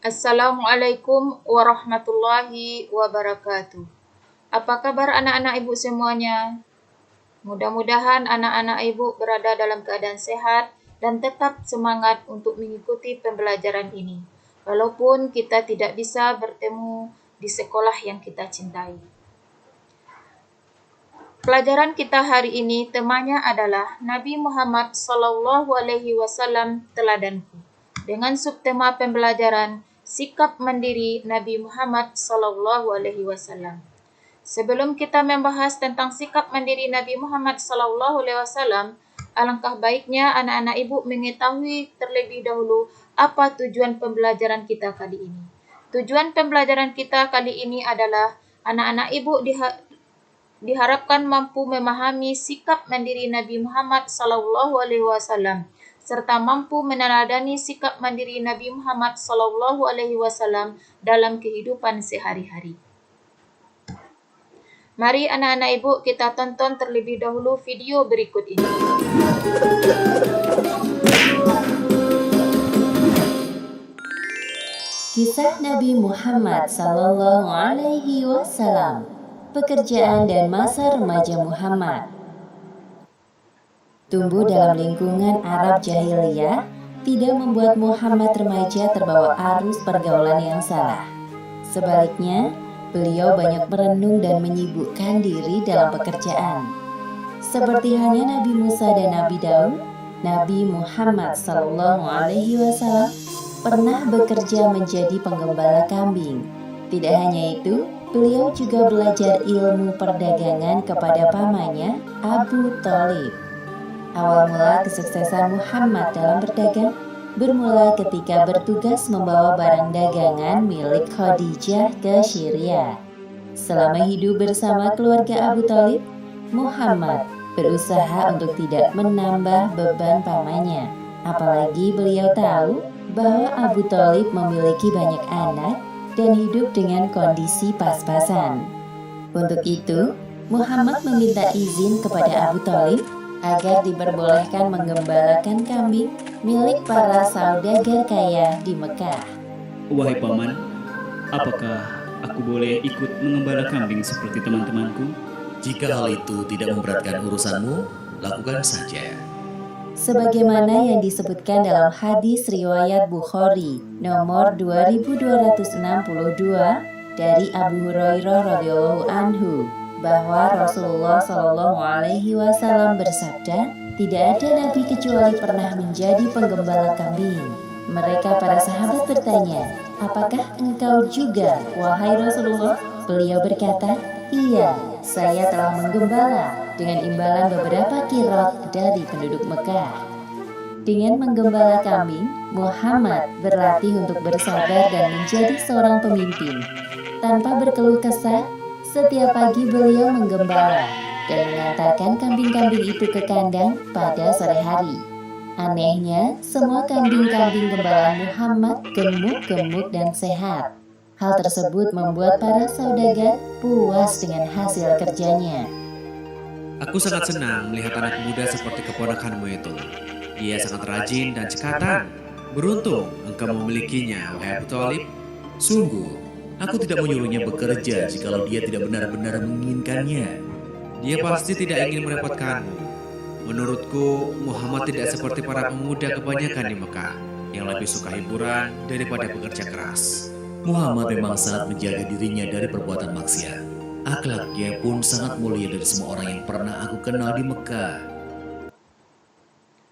Assalamualaikum warahmatullahi wabarakatuh. Apa kabar anak-anak ibu semuanya? Mudah-mudahan anak-anak ibu berada dalam keadaan sehat dan tetap semangat untuk mengikuti pembelajaran ini, walaupun kita tidak bisa bertemu di sekolah yang kita cintai. Pelajaran kita hari ini temanya adalah Nabi Muhammad SAW teladanku. Dengan subtema pembelajaran sikap mandiri Nabi Muhammad SAW. Sebelum kita membahas tentang sikap mandiri Nabi Muhammad SAW, alangkah baiknya anak-anak ibu mengetahui terlebih dahulu apa tujuan pembelajaran kita kali ini. Tujuan pembelajaran kita kali ini adalah anak-anak ibu diharapkan mampu memahami sikap mandiri Nabi Muhammad SAW serta mampu meneladani sikap mandiri Nabi Muhammad SAW dalam kehidupan sehari-hari. Mari anak-anak ibu kita tonton terlebih dahulu video berikut ini. Kisah Nabi Muhammad SAW, pekerjaan dan masa remaja Muhammad. Tumbuh dalam lingkungan Arab jahiliyah tidak membuat Muhammad remaja terbawa arus pergaulan yang salah. Sebaliknya, beliau banyak merenung dan menyibukkan diri dalam pekerjaan. Seperti halnya Nabi Musa dan Nabi Daud, Nabi Muhammad SAW pernah bekerja menjadi penggembala kambing. Tidak hanya itu, beliau juga belajar ilmu perdagangan kepada pamannya, Abu Thalib. Awal mula kesuksesan Muhammad dalam berdagang bermula ketika bertugas membawa barang dagangan milik Khadijah ke Syria. Selama hidup bersama keluarga Abu Thalib, Muhammad berusaha untuk tidak menambah beban pamannya. Apalagi beliau tahu bahwa Abu Thalib memiliki banyak anak dan hidup dengan kondisi pas-pasan. Untuk itu, Muhammad meminta izin kepada Abu Thalib agar diperbolehkan menggembalakan kambing milik para saudagar kaya di Mekah. Wahai paman, apakah aku boleh ikut mengembala kambing seperti teman-temanku? Jika hal itu tidak memberatkan urusanmu, lakukan saja. Sebagaimana yang disebutkan dalam hadis riwayat Bukhari nomor 2262 dari Abu Hurairah radhiyallahu anhu, bahwa Rasulullah SAW bersabda, tidak ada nabi kecuali pernah menjadi penggembala kambing. Mereka para sahabat bertanya, apakah engkau juga, wahai Rasulullah? Beliau berkata, iya, saya telah menggembala dengan imbalan beberapa kirot dari penduduk Mekah. Dengan menggembala kambing, Muhammad berlatih untuk bersabar dan menjadi seorang pemimpin. Tanpa berkeluh kesah, setiap pagi beliau menggembala dan mengantarkan kambing-kambing itu ke kandang pada sore hari. Anehnya, semua kambing-kambing gembalaan Muhammad gemuk-gemuk dan sehat. Hal tersebut membuat para saudagar puas dengan hasil kerjanya. Aku sangat senang melihat anak muda seperti keponakanmu itu. Dia sangat rajin dan cekatan. Beruntung engkau memilikinya, wahai Abu Thalib. Sungguh, aku tidak menyuruhnya bekerja jikalau dia tidak benar-benar menginginkannya. Dia pasti tidak ingin merepotkanmu. Menurutku, Muhammad tidak seperti para pemuda kebanyakan di Mekah yang lebih suka hiburan daripada bekerja keras. Muhammad memang sangat menjaga dirinya dari perbuatan maksiat. Akhlaknya pun sangat mulia dari semua orang yang pernah aku kenal di Mekah.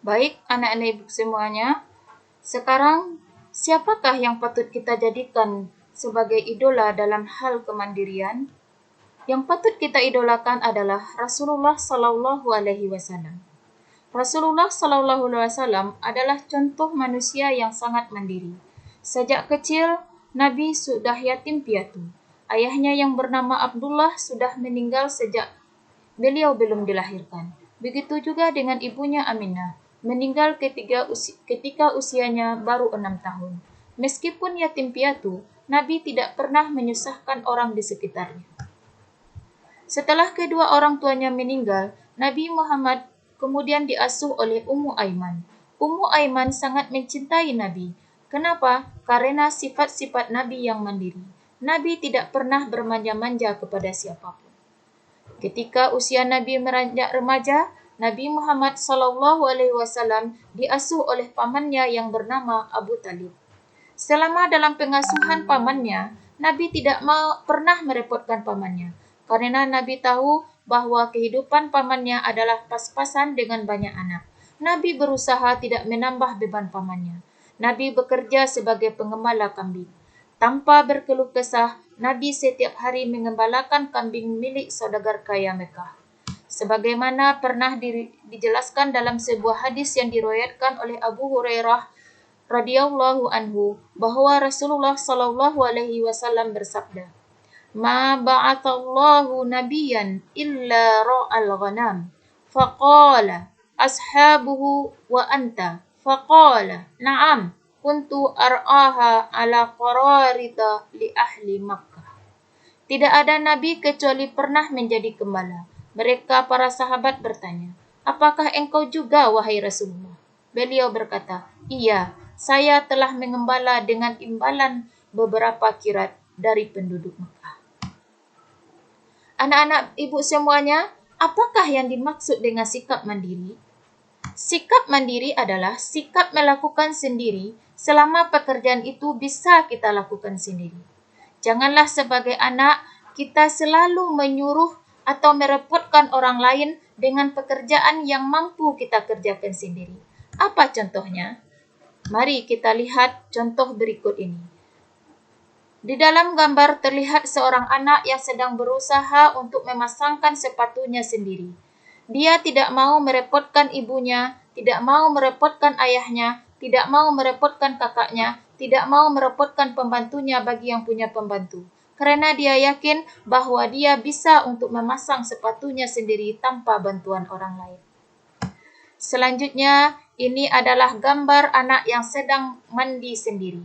Baik anak-anak ibu semuanya, sekarang siapakah yang patut kita jadikan sebagai idola dalam hal kemandirian? Yang patut kita idolakan adalah Rasulullah SAW. Rasulullah SAW adalah contoh manusia yang sangat mandiri. Sejak kecil, Nabi sudah yatim piatu. Ayahnya yang bernama Abdullah sudah meninggal sejak beliau belum dilahirkan. Begitu juga dengan ibunya Aminah, meninggal ketika usianya baru 6 tahun. Meskipun yatim piatu, Nabi tidak pernah menyusahkan orang di sekitarnya. Setelah kedua orang tuanya meninggal, Nabi Muhammad kemudian diasuh oleh Ummu Aiman. Ummu Aiman sangat mencintai Nabi. Kenapa? Karena sifat-sifat Nabi yang mandiri. Nabi tidak pernah bermanja-manja kepada siapapun. Ketika usia Nabi meranjak remaja, Nabi Muhammad SAW diasuh oleh pamannya yang bernama Abu Talib. Selama dalam pengasuhan pamannya, Nabi tidak pernah merepotkan pamannya, karena Nabi tahu bahwa kehidupan pamannya adalah pas-pasan dengan banyak anak. Nabi berusaha tidak menambah beban pamannya. Nabi bekerja sebagai pengembala kambing. Tanpa berkeluh kesah, Nabi setiap hari mengembalakan kambing milik saudagar kaya Mekah. Sebagaimana pernah dijelaskan dalam sebuah hadis yang diriwayatkan oleh Abu Hurairah radhiyallahu anhu bahwa Rasulullah sallallahu alaihi wasallam bersabda, "Ma ba'athallahu nabiyyan illa ra'al ghanam." Faqala ashabuhu wa anta? Faqala, "Na'am, kuntu ar'aha ala qararita li ahli Makkah." Tidak ada nabi kecuali pernah menjadi gembala. Mereka para sahabat bertanya, "Apakah engkau juga, wahai Rasulullah?" Beliau berkata, "Iya, saya telah mengembala dengan imbalan beberapa kirat dari penduduk Mekah." Anak-anak ibu semuanya, apakah yang dimaksud dengan sikap mandiri? Sikap mandiri adalah sikap melakukan sendiri selama pekerjaan itu bisa kita lakukan sendiri. Janganlah sebagai anak kita selalu menyuruh atau merepotkan orang lain dengan pekerjaan yang mampu kita kerjakan sendiri. Apa contohnya? Mari kita lihat contoh berikut ini. Di dalam gambar terlihat seorang anak yang sedang berusaha untuk memasangkan sepatunya sendiri. Dia tidak mau merepotkan ibunya, tidak mau merepotkan ayahnya, tidak mau merepotkan kakaknya, tidak mau merepotkan pembantunya bagi yang punya pembantu. Karena dia yakin bahwa dia bisa untuk memasang sepatunya sendiri tanpa bantuan orang lain. Selanjutnya, ini adalah gambar anak yang sedang mandi sendiri.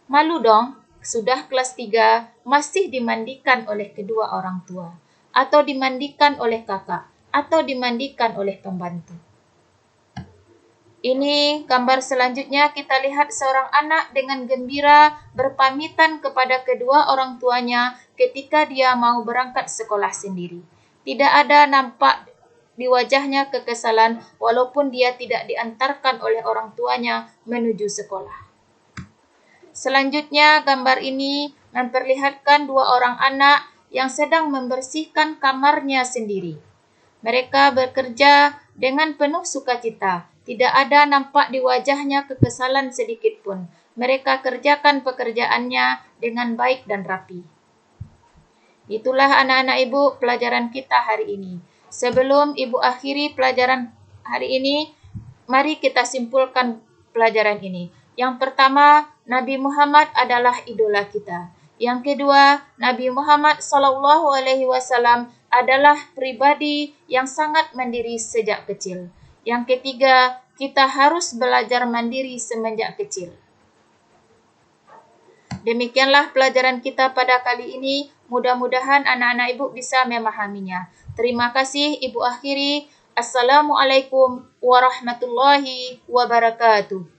Malu dong, sudah kelas 3 masih dimandikan oleh kedua orang tua, atau dimandikan oleh kakak, atau dimandikan oleh pembantu. Ini gambar selanjutnya, kita lihat seorang anak dengan gembira berpamitan kepada kedua orang tuanya ketika dia mau berangkat sekolah sendiri. Tidak ada nampak di wajahnya kekesalan walaupun dia tidak diantarkan oleh orang tuanya menuju sekolah. Selanjutnya, gambar ini memperlihatkan dua orang anak yang sedang membersihkan kamarnya sendiri. Mereka bekerja dengan penuh sukacita. Tidak ada nampak di wajahnya kekesalan sedikit pun. Mereka kerjakan pekerjaannya dengan baik dan rapi. Itulah anak-anak ibu pelajaran kita hari ini. Sebelum ibu akhiri pelajaran hari ini, mari kita simpulkan pelajaran ini. Yang pertama, Nabi Muhammad adalah idola kita. Yang kedua, Nabi Muhammad SAW adalah pribadi yang sangat mandiri sejak kecil. Yang ketiga, kita harus belajar mandiri semenjak kecil. Demikianlah pelajaran kita pada kali ini. Mudah-mudahan anak-anak ibu bisa memahaminya. Terima kasih, ibu akhiri. Assalamualaikum warahmatullahi wabarakatuh.